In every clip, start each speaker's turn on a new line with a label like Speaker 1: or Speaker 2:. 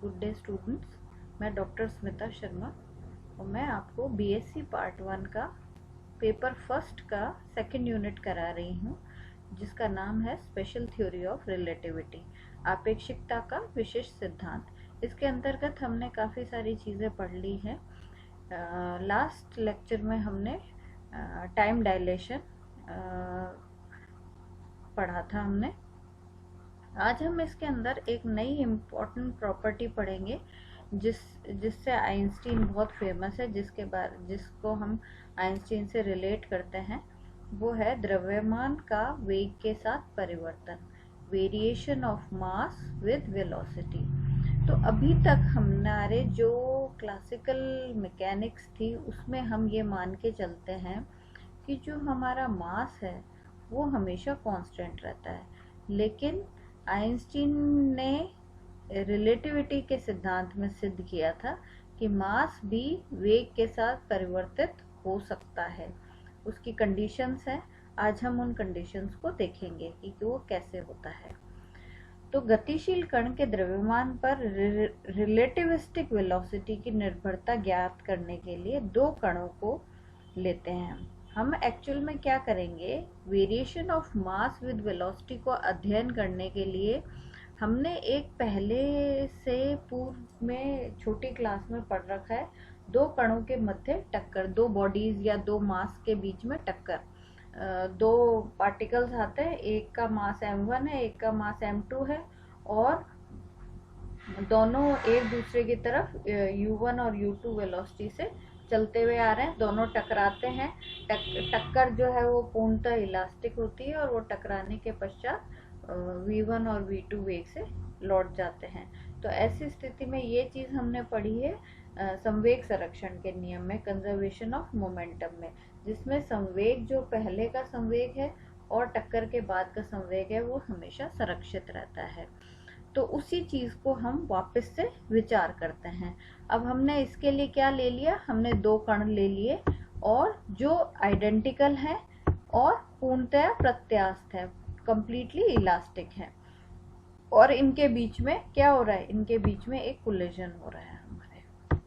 Speaker 1: Good day students, मैं doctor Smita Sharma और मैं आपको बीएससी पार्ट 1 का पेपर फर्स्ट का सेकंड यूनिट करा रही हूँ, जिसका नाम है स्पेशल थ्योरी ऑफ रिलेटिविटी, आपेक्षिकता का विशेष सिद्धांत। इसके अंतर्गत हमने काफ़ी सारी चीज़ें पढ़ ली हैं। लास्ट लेक्चर में हमने टाइम डायलेशन पढ़ा था हमने। आज हम इसके अंदर एक नई इम्पॉर्टेंट प्रॉपर्टी पढ़ेंगे जिससे आइंस्टीन बहुत फेमस है, जिसको हम आइंस्टीन से रिलेट करते हैं। वो है द्रव्यमान का वेग के साथ परिवर्तन, variation of mass with velocity. तो अभी तक हमारे जो क्लासिकल मैकेनिक्स थी उसमें हम ये मान के चलते हैं कि जो हमारा मास है वो हमेशा कांस्टेंट रहता है, लेकिन आइंस्टीन ने रिलेटिविटी के सिद्धांत में सिद्ध किया था कि मास भी वेग के साथ परिवर्तित हो सकता है। उसकी कंडीशंस हैं। आज हम उन कंडीशंस को देखेंगे कि वो कैसे होता है। तो गतिशील कण के द्रव्यमान पर रिलेटिविस्टिक वेलोसिटी की निर्भरता ज्ञात करने के लिए दो कणों को लेते हैं। हम एक्चुअल में क्या करेंगे, variation of mass with velocity को अध्ययन करने के लिए हमने एक पहले से पूर्व में छोटी क्लास में पढ़ रखा है, दो कणों के मध्य टक्कर, दो बॉडीज या दो मास के बीच में टक्कर। दो पार्टिकल्स आते हैं, एक का मास m1 है, एक का मास m2 है, और दोनों एक दूसरे की तरफ u1 और u2 वेलोसिटी से चलते हुए आ रहे हैं। दोनों टकराते हैं। टक्कर जो है वो पूर्णतः इलास्टिक होती है और वो टकराने के पश्चात v1 और v2 वेग से लौट जाते हैं। तो ऐसी स्थिति में ये चीज़ हमने पढ़ी है संवेग संरक्षण के नियम में, कंजर्वेशन ऑफ मोमेंटम में, जिसमें संवेग जो पहले का संवेग है और टक्कर के बाद का संवेग है वो हमेशा संरक्षित रहता है। तो उसी चीज को हम वापस से विचार करते हैं। अब हमने इसके लिए क्या ले लिया, हमने दो कण ले लिए और जो आइडेंटिकल है और पूर्णतया प्रत्यास्थ है, कंप्लीटली इलास्टिक है, और इनके बीच में क्या हो रहा है, इनके बीच में एक कोलिजन हो रहा है। हमारे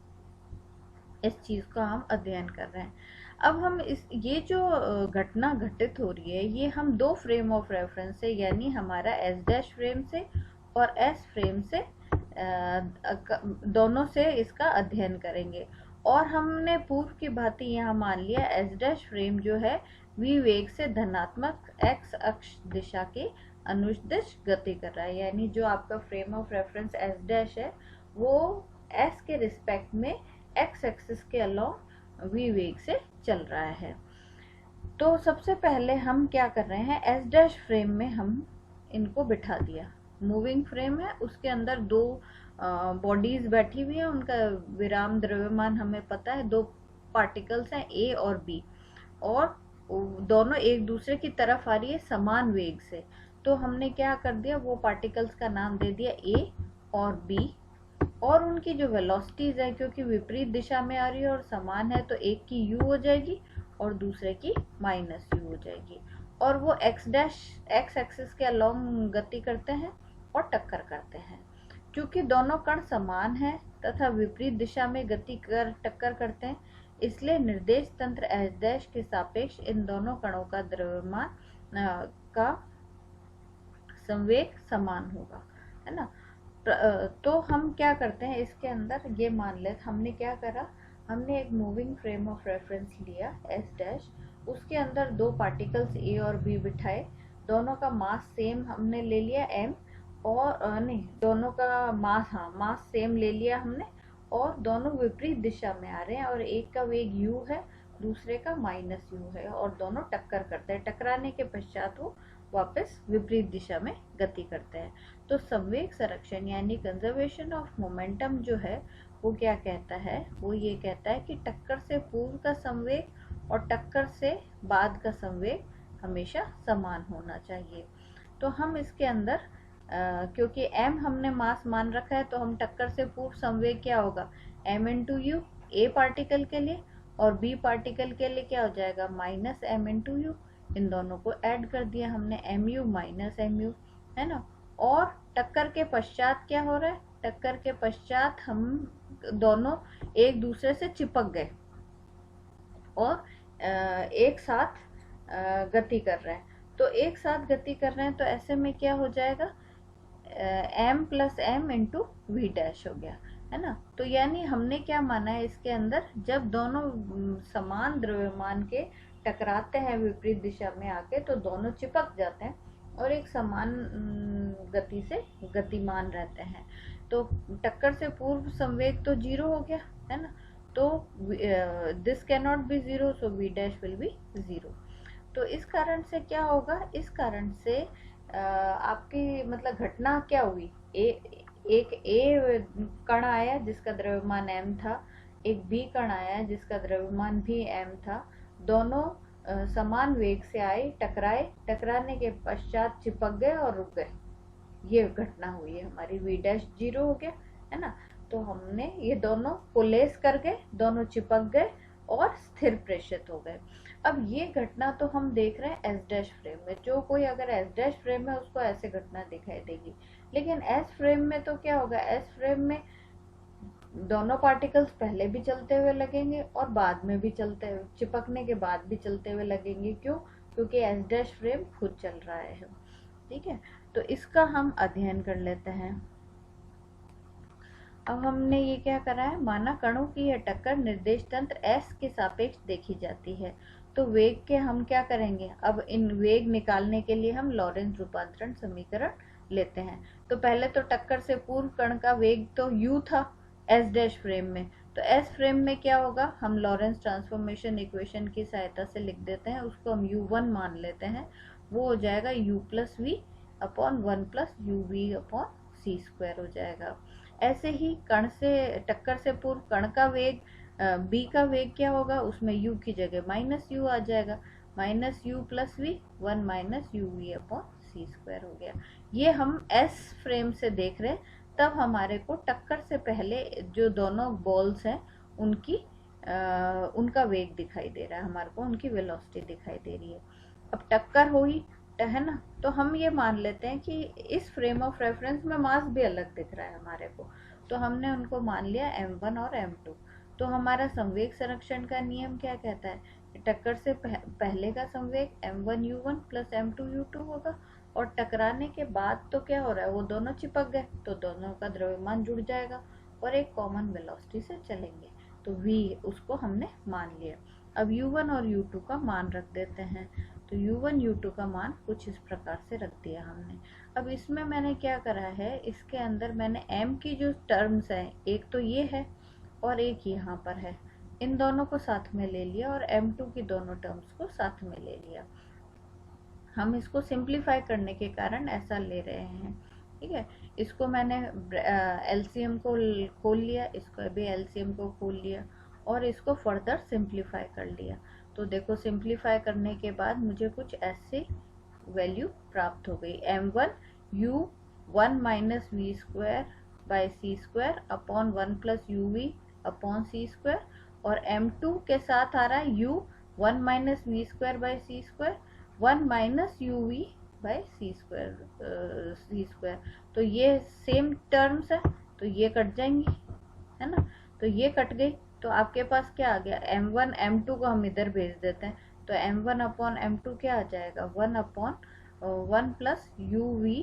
Speaker 1: इस चीज का हम अध्ययन कर रहे हैं। अब हम ये जो घटना घटित हो रही है ये हम दो फ्रेम ऑफ रेफरेंस से, यानी हमारा एस डैश फ्रेम से और एस फ्रेम से, दोनों से इसका अध्ययन करेंगे। और हमने पूर्व की भांति यहाँ मान लिया एस डैश फ्रेम जो है v वेग से धनात्मक x अक्ष दिशा के अनुदिश गति कर रहा है, यानी जो आपका frame of reference S dash है वो s के रिस्पेक्ट में x एक्सिस के अलोंग v वेग से चल रहा है। तो सबसे पहले हम क्या कर रहे हैं, एस डैश फ्रेम में हम इनको बिठा दिया। मूविंग फ्रेम है, उसके अंदर दो बॉडीज बैठी हुई है, उनका विराम द्रव्यमान हमें पता है, दो पार्टिकल्स हैं ए और बी, और दोनों एक दूसरे की तरफ आ रही है समान वेग से। तो हमने क्या कर दिया, वो पार्टिकल्स का नाम दे दिया ए और बी, और उनकी जो वेलोसिटीज है क्योंकि विपरीत दिशा में आ रही है और समान है तो एक की u हो जाएगी और दूसरे की माइनस u हो जाएगी, और वो x एक्सिस के अलोंग गति करते हैं और टक्कर करते हैं। क्योंकि दोनों कण समान हैं तथा विपरीत दिशा में गति कर टक्कर करते हैं, इसलिए निर्देश तंत्र एस डैश के सापेक्ष इन दोनों कणों का द्रव्यमान का संवेग समान होगा, है ना। तो हम क्या करते हैं, इसके अंदर ये मान लें, हमने क्या करा, हमने एक मूविंग फ्रेम ऑफ रेफरेंस लिया एस डैश, उसके अंदर दो पार्टिकल्स ए और बी बिठाए, दोनों का मास सेम हमने ले लिया m, और नहीं, दोनों का मास सेम ले लिया हमने, और दोनों विपरीत दिशा में आ रहे हैं, और एक का वेग u है, दूसरे का माइनस u है, और दोनों टक्कर करते हैं। टकराने के पश्चात वो वापस विपरीत दिशा में गति करते हैं। तो संवेग संरक्षण यानी कंजर्वेशन ऑफ मोमेंटम जो है वो क्या कहता है, वो ये कहता है कि टक्कर से पूर्व का संवेग और टक्कर से बाद का संवेग हमेशा समान होना चाहिए। तो हम इसके अंदर क्योंकि m हमने मास मान रखा है तो हम टक्कर से पूर्व संवेग क्या होगा, m into U A particle के लिए, और b पार्टिकल के लिए क्या हो जाएगा, माइनस m इंटू यू। इन दोनों को ऐड कर दिया हमने, mu माइनस mu, है ना। और टक्कर के पश्चात क्या हो रहा है, टक्कर के पश्चात हम दोनों एक दूसरे से चिपक गए और एक साथ गति कर रहे हैं। तो एक साथ गति कर रहे हैं तो ऐसे में क्या हो जाएगा, m plus M into V dash हो गया, है ना। तो यानी हमने क्या माना है इसके अंदर, जब दोनों समान द्रव्यमान के टकराते हैं विपरीत दिशा में आके तो दोनों चिपक जाते हैं और एक समान गति से गतिमान रहते हैं। तो टक्कर से पूर्व संवेग तो 0 हो गया, है ना। तो this can not be 0, so V dash will be 0। तो इस कारण से क्या होगा, इस कारण से आपकी मतलब घटना क्या हुई, एक ए कण आया जिसका द्रव्यमान m था, एक बी कण आया जिसका द्रव्यमान भी m था, दोनों समान वेग से आए, टकराए, टकराने के पश्चात चिपक गए और रुक गए। ये घटना हुई है हमारी, v डैश 0 हो गया, है ना। तो हमने ये दोनों कोलेस कर गए, दोनों चिपक गए और स्थिर प्रेषित हो गए। अब ये घटना तो हम देख रहे हैं एस डैश फ्रेम में। जो कोई अगर एस डैश फ्रेम में, उसको ऐसे घटना दिखाई देगी। लेकिन एस फ्रेम में तो क्या होगा, एस फ्रेम में दोनों पार्टिकल्स पहले भी चलते हुए लगेंगे और बाद में भी चलते हुए, चिपकने के बाद भी चलते हुए लगेंगे। क्यों? क्योंकि एस डैश फ्रेम खुद चल रहा है। ठीक है, तो इसका हम अध्ययन कर लेते हैं। अब हमने ये क्या करा है, माना कणों की यह टक्कर निर्देश तंत्र S के सापेक्ष देखी जाती है। तो वेग के हम क्या करेंगे, अब इन वेग निकालने के लिए हम लॉरेंस रूपांतरण समीकरण लेते हैं। तो पहले तो टक्कर से पूर्व कण का वेग तो u था S डैश फ्रेम में। तो S फ्रेम में क्या होगा, हम लॉरेंस ट्रांसफॉर्मेशन इक्वेशन की सहायता से लिख देते हैं, उसको हम u1 मान लेते हैं। वो हो जाएगा u plus V upon 1 plus you we upon C square हो जाएगा। ऐसे ही कण से टक्कर से पूर्व कण का वेग b का वेग क्या होगा, उसमें u की जगह माइनस यू आ जाएगा, minus U plus V 1 minus you we upon C square हो गया। ये हम S फ्रेम से देख रहे हैं, तब हमारे को टक्कर से पहले जो दोनों बॉल्स हैं उनका वेग दिखाई दे रहा है, हमारे को उनकी वेलोसिटी दिखाई दे रही है। अब टक्कर हुई, है ना, तो हम ये मान लेते हैं कि इस फ्रेम ऑफ रेफरेंस में मास भी अलग दिख रहा है हमारे को। तो हमने उनको मान लिया m1 और m2। तो हमारा संवेग संरक्षण का नियम क्या कहता है, टक्कर से पहले का संवेग m1u1 प्लस m2u2 होगा, और टकराने के बाद तो क्या हो रहा है, वो दोनों चिपक गए तो दोनों का द्रव्यमान जुड़ जाएगा और एक कॉमन वेलोसिटी से चलेंगे। तो v उसको हमने मान लिया। अब u1 और u2 का मान रख देते हैं। तो u1 u2 का मान कुछ इस प्रकार से रख दिया हमने। अब इसमें मैंने क्या करा है, इसके अंदर मैंने m की जो टर्म्स हैं, एक तो ये है और एक यहाँ पर है, इन दोनों को साथ में ले लिया और m2 की दोनों टर्म्स को साथ में ले लिया। हम इसको सिंप्लीफाई करने के कारण ऐसा ले रहे हैं। ठीक है, इसको मैंने एलसीएम को खोल लिया, इसको भी एलसीएम को खोल लिया और इसको फर्दर सिंप्लीफाई कर लिया। तो देखो सिंप्लीफाई करने के बाद मुझे कुछ ऐसी वैल्यू प्राप्त हो गई, m1 u 1 minus we square by C square upon 1 plus you we upon C square, और m2 के साथ आ रहा है u 1 minus we square by C square 1 minus you V by C square. तो ये सेम टर्म्स है तो ये कट जाएंगी, है ना। तो ये कट गई तो आपके पास क्या आ गया, m1 m2 को हम इधर भेज देते हैं। तो m1 अपॉन m2 क्या आ जाएगा, 1 upon 1 plus you we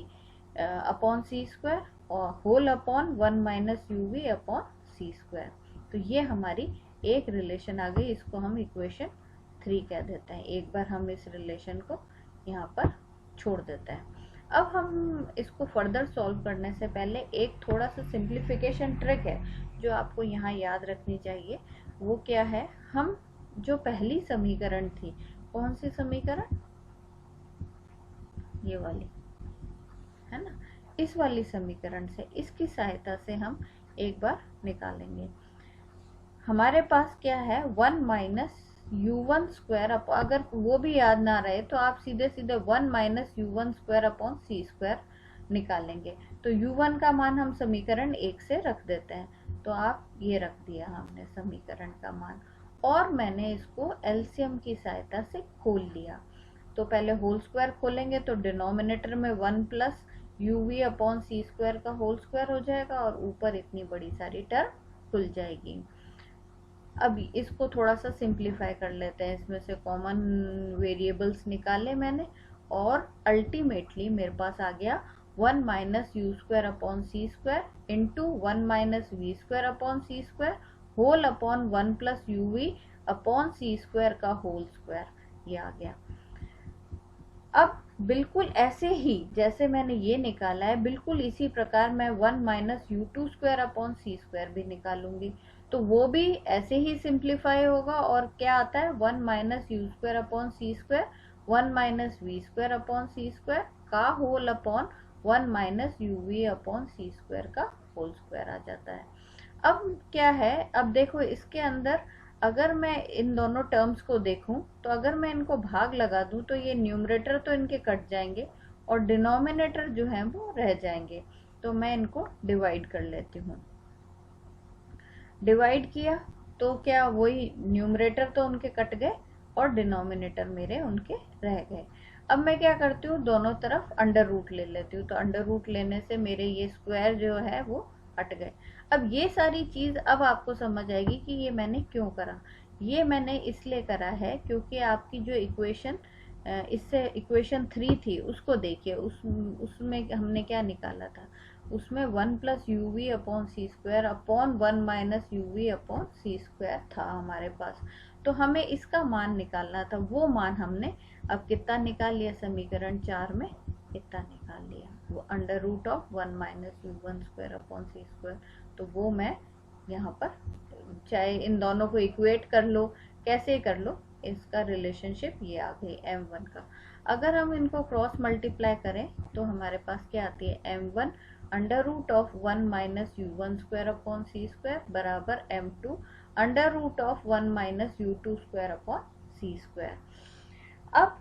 Speaker 1: upon C square और whole upon 1 minus you we upon C square. तो ये हमारी एक रिलेशन आ गई, इसको हम इक्वेशन 3 कह देते हैं। एक बार हम इस रिलेशन को यहाँ पर छोड़ देते हैं। अब हम इसको फर्दर सॉल्व करने से पहले एक थोड़ा सा सिंप्लीफिकेशन ट्रिक है जो आपको यहाँ याद रखनी चाहिए। वो क्या है, हम जो पहली समीकरण थी, कौन सी समीकरण, ये वाली, है ना, इस वाली समीकरण से इसकी सहायता से हम एक बार निकालेंगे। हमारे पास क्या है, 1 माइनस u1 स्क्वायर, अगर वो भी याद ना रहे तो आप सीधे सीधे 1 माइनस u1 स्क्वायर अपॉन सी स्क्वायर निकालेंगे। तो u1 का मान हम समीकरण 1 से रख देते हैं। तो आप ये रख दिया हमने समीकरण का मान, और मैंने इसको एलसीएम की सहायता से खोल लिया। तो पहले होल स्क्वायर खोलेंगे तो डिनोमिनेटर में 1 प्लस uv अपॉन सी स्क्वायर का होल स्क्वायर हो जाएगा और ऊपर इतनी बड़ी सारी टर्म खुल जाएगी। अब इसको थोड़ा सा सिंप्लीफाई कर लेते हैं, इसमें से कॉमन वेरिएबल्स निकाले मैंने और अल्टीमेटली मेरे पास आ गया 1 minus you square upon C square into 1 minus we square upon C square whole upon 1 plus you we upon C square का होल स्क्वायर, ये आ गया। अब बिल्कुल ऐसे ही जैसे मैंने ये निकाला है, बिल्कुल इसी प्रकार मैं 1 minus U two square upon सी स्क्वायर भी निकालूंगी, तो वो भी ऐसे ही सिंप्लीफाई होगा और क्या आता है 1 minus you square upon C square 1 minus we square upon C square का whole upon 1 minus you we upon C square का होल स्क्वायर आ जाता है। अब क्या है, अब देखो इसके अंदर अगर मैं इन दोनों टर्म्स को देखूं तो अगर मैं इनको भाग लगा दूं तो ये न्यूमरेटर तो इनके कट जाएंगे और डिनोमिनेटर जो है वो रह जाएंगे, तो मैं इनको डिवाइड कर लेती हूँ। डिवाइड किया तो क्या वही न्यूमरेटर तो उनके कट गए और डिनोमिनेटर मेरे उनके रह गए। अब मैं क्या करती हूँ, दोनों तरफ अंडर रूट ले लेती हूँ, तो अंडर रूट लेने से मेरे ये स्क्वायर जो है वो हट गए। अब ये सारी चीज अब आपको समझ आएगी कि ये मैंने क्यों करा। ये मैंने इसलिए करा है क्योंकि आपकी जो इक्वेशन इससे इक्वेशन 3 थी उसको देखिए, उसमें हमने क्या निकाला था, उसमें 1 plus you we upon C square upon 1 minus you we upon C square था हमारे पास, तो हमें इसका मान निकालना था। वो मान हमने अब कितना निकाल लिया, समीकरण 4 में इतना निकाल लिया, वो under root of 1 minus U one square upon C square, तो वो मैं यहाँ पर चाहे इन दोनों को इक्वेट कर लो, कैसे कर लो, इसका रिलेशनशिप ये आ गई m1 का। अगर हम इनको क्रॉस मल्टीप्लाई करें तो हमारे पास क्या आती है m1 under root of 1 minus U one square upon C square बराबर m2 under root of 1 minus U two square upon C square. अब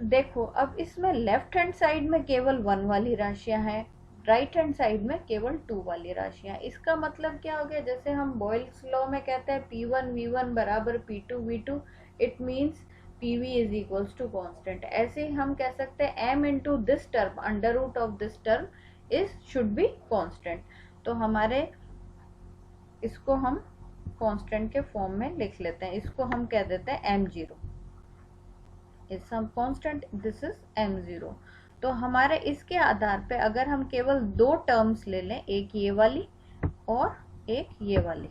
Speaker 1: देखो, अब इसमें लेफ्ट हैंड साइड में केवल 1 वाली राशियां हैं, राइट हैंड साइड में केवल 2 वाली राशियां। इसका मतलब क्या हो गया, जैसे हम बॉयल्स लॉ में कहते हैं P1 V1 बराबर P2 V2, it means PV is equals to constant. ऐसे ही हम कह सकते हैं m into this term under root of this term is should be constant, तो हमारे इसको हम कांस्टेंट के फॉर्म में लिख लेते हैं, इसको हम कह देते हैं m0 is some constant, this is m0। तो हमारे इसके आधार पे अगर हम केवल दो टर्म्स ले लें, एक ये वाली और एक ये वाली,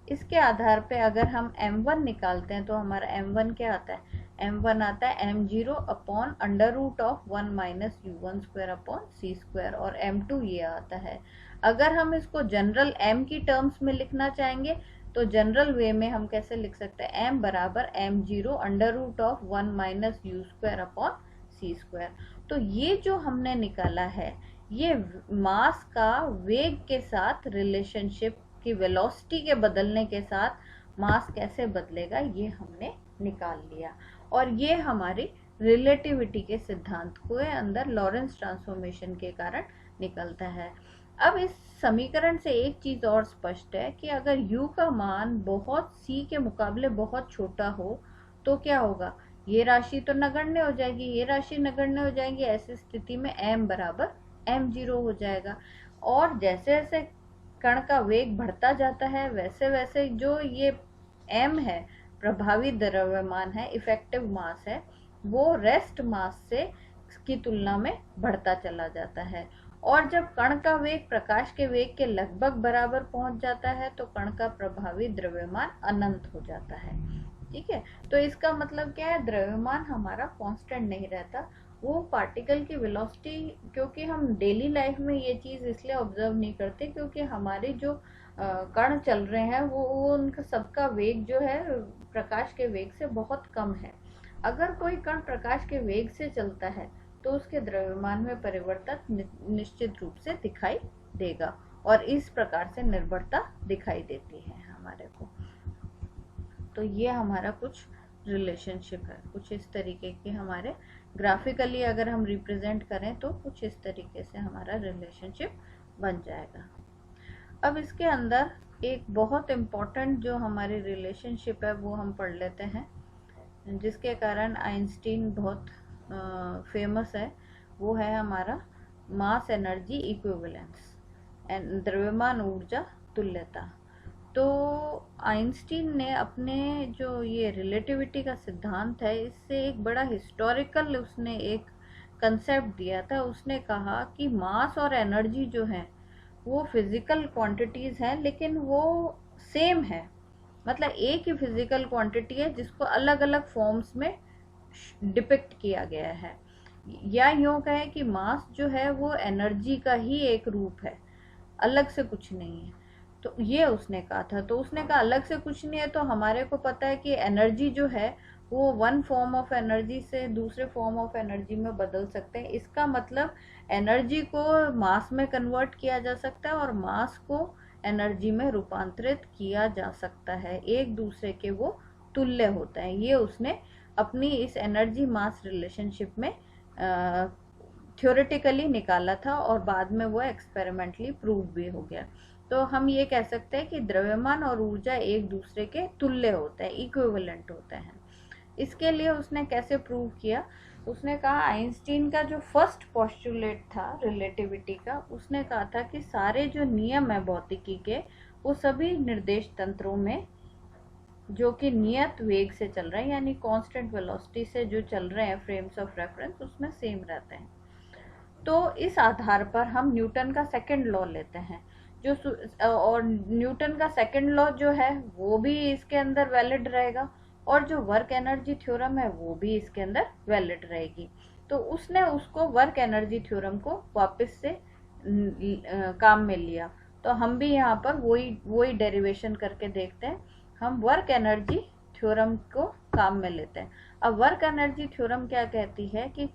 Speaker 1: इसके आधार पे अगर हम m1 निकालते हैं तो हमारा m1 क्या आता है, m1 आता है m0 upon under root of 1 minus U one square upon C square, और m2 ये आता है। अगर हम इसको जनरल m की टर्म्स में लिखना चाहेंगे तो जनरल वे में हम कैसे लिख सकते हैं, m बराबर m0 under root of 1 minus you square upon C square. तो ये जो हमने निकाला है ये मास का वेग के साथ रिलेशनशिप की वेलोसिटी के बदलने के साथ मास कैसे बदलेगा ये हमने निकाल लिया, और ये हमारी रिलेटिविटी के सिद्धांत को अंदर लॉरेंस ट्रांसफॉर्मेशन के कारण निकलता है। अब इस समीकरण से एक चीज और स्पष्ट है कि अगर u का मान बहुत c के मुकाबले बहुत छोटा हो तो क्या होगा, ये राशि तो नगण्य हो जाएगी, ये राशि नगण्य हो जाएगी, ऐसी स्थिति में m बराबर m0 हो जाएगा। और जैसे जैसे कण का वेग बढ़ता जाता है वैसे वैसे जो ये m है, प्रभावी द्रव्यमान है, इफेक्टिव मास है, वो रेस्ट मास से की तुलना में बढ़ता चला जाता है। और जब कण का वेग प्रकाश के वेग के लगभग बराबर पहुंच जाता है तो कण का प्रभावी द्रव्यमान अनंत हो जाता है। ठीक है, तो इसका मतलब क्या है, द्रव्यमान हमारा कांस्टेंट नहीं रहता, वो पार्टिकल की वेलोसिटी, क्योंकि हम डेली लाइफ में ये चीज इसलिए ऑब्जर्व नहीं करते क्योंकि हमारे जो कण चल रहे हैं वो उनका सबका वेग जो है प्रकाश के वेग से बहुत कम है। अगर कोई कण प्रकाश के वेग से चलता है तो उसके द्रव्यमान में परिवर्तन निश्चित रूप से दिखाई देगा, और इस प्रकार से निर्भरता दिखाई देती है हमारे को। तो ये हमारा कुछ रिलेशनशिप है, कुछ इस तरीके के हमारे ग्राफिकली अगर हम रिप्रेजेंट करें तो कुछ इस तरीके से हमारा रिलेशनशिप बन जाएगा। अब इसके अंदर एक बहुत इम्पोर्टेंट जो हमारी रिलेशनशिप है वो हम पढ़ लेते हैं, जिसके कारण आइंस्टीन बहुत फेमस है, वो है हमारा मास एनर्जी इक्विवेलेंस, द्रव्यमान ऊर्जा तुल्यता। तो आइंस्टीन ने अपने जो ये रिलेटिविटी का सिद्धांत है, इससे एक बड़ा हिस्टोरिकल उसने एक कंसेप्ट दिया था। उसने कहा कि मास और एनर्जी जो है वो फिजिकल क्वांटिटीज हैं, लेकिन वो सेम है, मतलब एक ही फिजिकल क्वांटिटी है जिसको अलग अलग फॉर्म्स में डिपिक्ट किया गया है। या यूं कहें कि मास जो है वो एनर्जी का ही एक रूप है, अलग से कुछ नहीं है। तो ये उसने कहा था। तो उसने कहा अलग से कुछ नहीं है, तो हमारे को पता है कि एनर्जी जो है वो वन फॉर्म ऑफ एनर्जी से दूसरे फॉर्म ऑफ एनर्जी में बदल सकते हैं। इसका मतलब एनर्जी को मास में कन्वर्ट किया जा सकता है और मास को एनर्जी में रूपांतरित किया जा सकता है, एक दूसरे के वो तुल्य होता है। ये उसने अपनी इस एनर्जी मास रिलेशनशिप में थ्योरेटिकली निकाला था और बाद में वो एक्सपेरिमेंटली प्रूव भी हो गया। तो हम ये कह सकते हैं कि द्रव्यमान और ऊर्जा एक दूसरे के तुल्य होते हैं, इक्विवेलेंट होते हैं। इसके लिए उसने कैसे प्रूव किया? उसने कहा आइंस्टीन का जो फर्स्ट पोस्टुलेट था रिलेटिविटी का, उसने कहा था कि सारे जो नियम है भौतिकी के, वो सभी निर्देश तंत्रों में जो कि नियत वेग से चल रहे हैं, यानी कांस्टेंट वेलोसिटी से जो चल रहे हैं फ्रेम्स ऑफ रेफरेंस, उसमें सेम रहते हैं। तो इस आधार पर हम न्यूटन का सेकंड लॉ लेते हैं, और न्यूटन का सेकंड लॉ जो है वो भी इसके अंदर वैलिड रहेगा, और जो वर्क एनर्जी थ्योरम है वो भी इसके अंदर वैलिड रहेगी। तो उसने उसको वर्क एनर्जी थ्योरम को वापस से काम में लिया। तो हम भी यहाँ पर वही डेरिवेशन करके देखते हैं। हम वर्क एनर्जी थ्योरम को काम में लेते हैं। अब वर्क एनर्जी थ्योरम क्या कहती है कि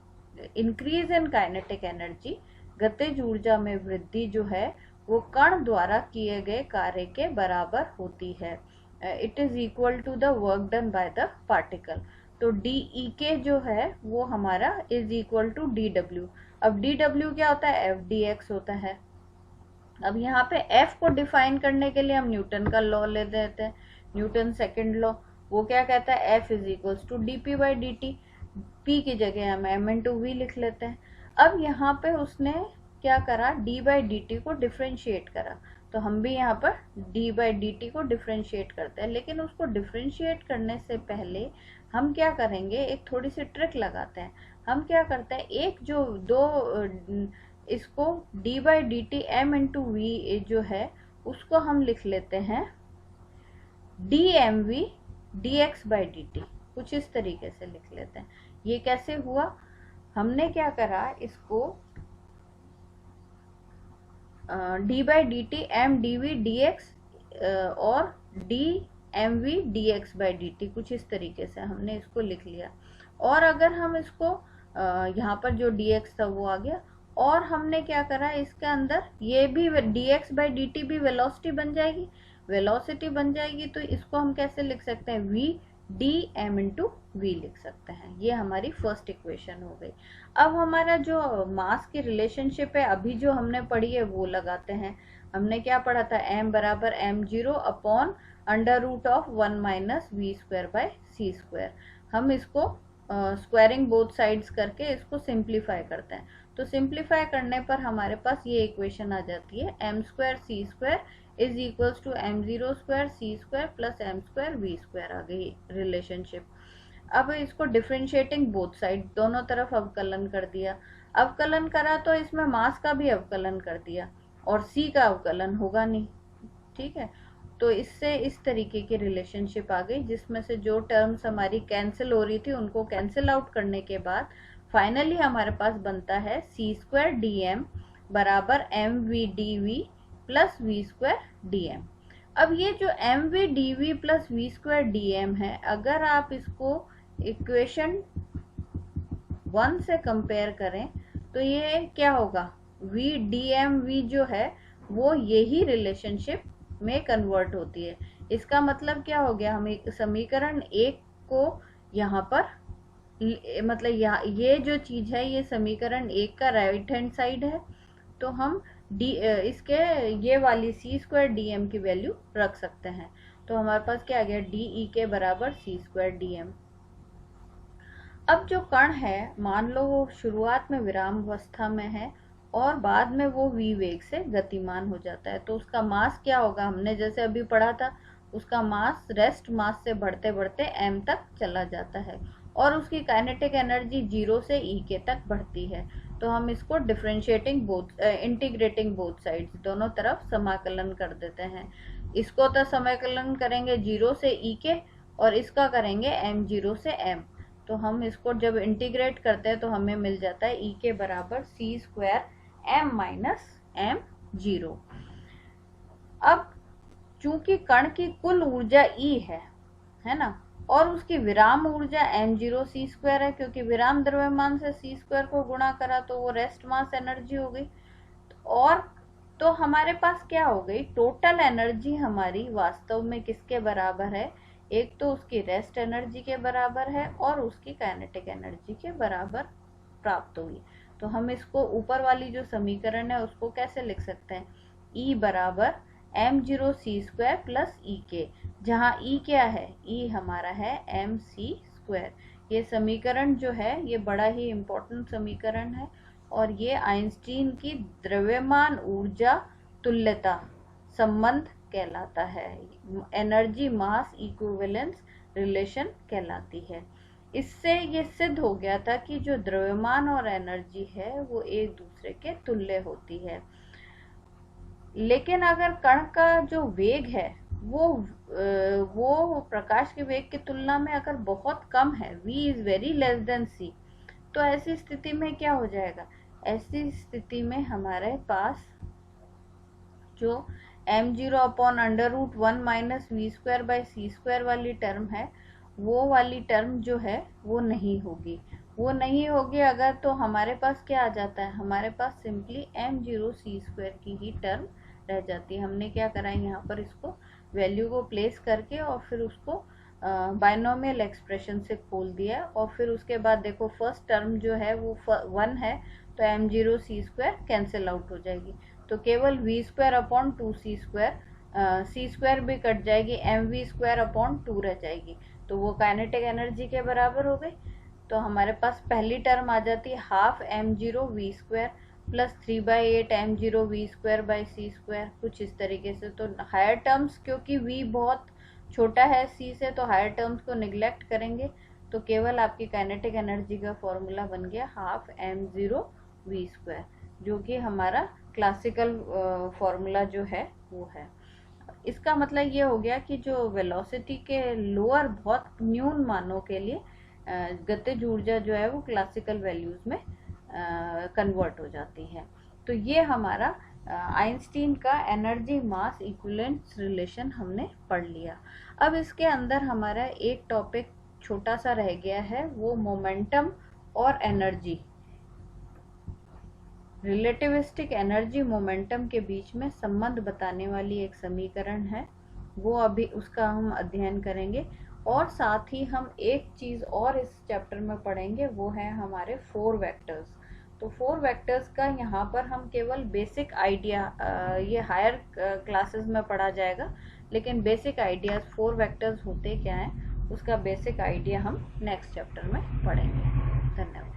Speaker 1: इंक्रीज इन काइनेटिक एनर्जी, गतिज ऊर्जा में वृद्धि जो है वो कण द्वारा किए गए कार्य के बराबर होती है। It is equal to the work done by the particle. तो डी ई के जो है वो हमारा is equal to D W. अब डी डब्ल्यू क्या होता है? एफ डी एक्स होता है। अब यहाँ पे एफ को डिफाइन करने के लिए हम न्यूटन का लॉ ले देते हैं, न्यूटन सेकंड लॉ। वो क्या कहता है? F is equals to D P by D T. P की जगह हम एम इन टू वी लिख लेते हैं। अब यहाँ पे उसने क्या करा? डी बाई डी टी को डिफ्रेंशिएट करा। तो हम भी यहाँ पर डी बाई डी टी को डिफ्रेंशिएट करते हैं, लेकिन उसको डिफ्रेंशिएट करने से पहले हम क्या करेंगे? एक थोड़ी सी ट्रिक लगाते हैं। हम क्या करते हैं, एक जो दो इसको D by D T M into V जो है उसको हम लिख लेते हैं D M we D x by D T, कुछ इस तरीके से लिख लेते हैं। ये कैसे हुआ? हमने क्या करा, इसको D by D T m d v D x और d M we D x by D T, कुछ इस तरीके से हमने इसको लिख लिया। और अगर हम इसको यहाँ पर जो डी एक्स था वो आ गया, और हमने क्या करा इसके अंदर, ये भी D x by D T भी वेलोसिटी बन जाएगी, वेलोसिटी बन जाएगी। तो इसको हम कैसे लिख सकते हैं? V D M into V लिख सकते हैं। ये हमारी फर्स्ट इक्वेशन हो गई। अब हमारा जो मास की रिलेशनशिप है अभी जो हमने पढ़ी है वो लगाते हैं। हमने क्या पढ़ा था? m बराबर m0 upon under root of 1 minus we square by C square. हम इसको स्क्वायरिंग बोथ साइड्स करके इसको सिंप्लीफाई करते हैं। तो सिंप्लीफाई करने पर हमारे पास ये इक्वेशन आ जाती है m square c square is equals to m0 square c square plus m square v square. आ गई रिलेशनशिप। अब इसको डिफ्रेंशिएटिंग बोथ साइड, दोनों तरफ अवकलन कर दिया। अवकलन करा तो इसमें मास का भी अवकलन कर दिया, और c का अवकलन होगा नहीं, ठीक है। तो इससे इस तरीके की रिलेशनशिप आ गई, जिसमें से जो टर्म्स हमारी कैंसिल हो रही थी उनको कैंसिल आउट करने के बाद फाइनली हमारे पास बनता है सी स्क्वायर डी एम बराबर M we D V plus V square D M. अब ये जो M we D V plus V square D M है, अगर आप इसको इक्वेशन 1 से कंपेयर करें तो ये क्या होगा? वी डी एम वी जो है वो यही रिलेशनशिप में कन्वर्ट होती है। इसका मतलब क्या हो गया? हम एक समीकरण एक को यहाँ पर मतलब यहाँ ये जो चीज है ये समीकरण एक का राइट हैंड साइड है, तो हम इसके ये वाली सी स्क्वायर डी एम की वैल्यू रख सकते हैं। तो हमारे पास क्या आ गया? डी ई के बराबर सी स्क्वायर डी एम। अब जो कण है, मान लो वो शुरुआत में विराम अवस्था में है और बाद में वो v वेग से गतिमान हो जाता है। तो उसका मास क्या होगा, हमने जैसे अभी पढ़ा था, उसका मास रेस्ट मास से बढ़ते बढ़ते m तक चला जाता है और उसकी काइनेटिक एनर्जी 0 से e तक बढ़ती है। तो हम इसको डिफरेंशिएटिंग इंटीग्रेटिंग बोथ साइड्स, दोनों तरफ समाकलन कर देते हैं। इसको तो समाकलन करेंगे 0 से e और इसका करेंगे m0 से m। तो हम इसको जब इंटीग्रेट करते हैं तो हमें मिल जाता है e के बराबर c square m minus m0। अब चूंकि कण की कुल ऊर्जा E है ना, और उसकी विराम ऊर्जा m0 c स्क्वायर है, क्योंकि विराम द्रव्यमान से c स्क्वायर को गुणा करा तो वो रेस्ट मास एनर्जी हो गई। और तो हमारे पास क्या हो गई, टोटल एनर्जी हमारी वास्तव में किसके बराबर है, एक तो उसकी रेस्ट एनर्जी के बराबर है और उसकी काइनेटिक एनर्जी के बराबर प्राप्त हुई। तो हम इसको ऊपर वाली जो समीकरण है उसको कैसे लिख सकते हैं, E बराबर m0 c स्क्वायर प्लस ई के, जहाँ E क्या है, E हमारा है mc स्क्वायर। ये समीकरण जो है ये बड़ा ही इम्पोर्टेंट समीकरण है और ये आइंस्टीन की द्रव्यमान ऊर्जा तुल्यता संबंध कहलाता है, एनर्जी मास इक्विवेलेंस रिलेशन कहलाती है। इससे ये सिद्ध हो गया था कि जो द्रव्यमान और एनर्जी है वो एक दूसरे के तुल्य होती है। लेकिन अगर कण का जो वेग है वो प्रकाश के वेग की तुलना में अगर बहुत कम है, v is very less than c, तो ऐसी स्थिति में क्या हो जाएगा, ऐसी स्थिति में हमारे पास जो m0 upon under root 1 minus we square by C square वाली टर्म है, वो वाली टर्म जो है वो नहीं होगी। वो नहीं होगी अगर, तो हमारे पास क्या आ जाता है, हमारे पास सिंपली m0 c स्क्वायर की ही टर्म रह जाती है। हमने क्या करा है, यहाँ पर इसको वैल्यू को प्लेस करके और फिर उसको बाइनोमियल एक्सप्रेशन से खोल दिया और फिर उसके बाद देखो फर्स्ट टर्म जो है वो 1 है, तो m0 c square cancel out हो जाएगी, तो केवल v square upon 2c square, c square भी कट जाएगी, mv स्क्वायर अपॉन 2 रह जाएगी, तो वो काइनेटिक एनर्जी के बराबर हो गई। तो हमारे पास पहली टर्म आ जाती है half m0 v square plus 3/8 m0 v square by C square, कुछ इस तरीके से। तो हायर टर्म्स, क्योंकि v बहुत छोटा है c से, तो हायर टर्म्स को निगलेक्ट करेंगे, तो केवल आपकी काइनेटिक एनर्जी का फॉर्मूला बन गया हाफ m0 v स्क्वायर, जो कि हमारा क्लासिकल फॉर्मूला जो है वो है। इसका मतलब ये हो गया कि जो वेलोसिटी के लोअर बहुत न्यून मानों के लिए गतिज ऊर्जा जो है वो क्लासिकल वैल्यूज में कन्वर्ट हो जाती है। तो ये हमारा आइंस्टीन का एनर्जी मास इक्विवेलेंस रिलेशन हमने पढ़ लिया। अब इसके अंदर हमारा एक टॉपिक छोटा सा रह गया है, वो मोमेंटम और एनर्जी, रिलेटिविस्टिक एनर्जी मोमेंटम के बीच में संबंध बताने वाली एक समीकरण है, वो अभी उसका हम अध्ययन करेंगे। और साथ ही हम एक चीज और इस चैप्टर में पढ़ेंगे, वो है हमारे 4 वेक्टर्स। तो 4 वेक्टर्स का यहाँ पर हम केवल बेसिक आइडिया, ये हायर क्लासेस में पढ़ा जाएगा, लेकिन बेसिक आइडियाज 4 वेक्टर्स होते क्या हैं उसका बेसिक आइडिया हम नेक्स्ट चैप्टर में पढ़ेंगे। धन्यवाद।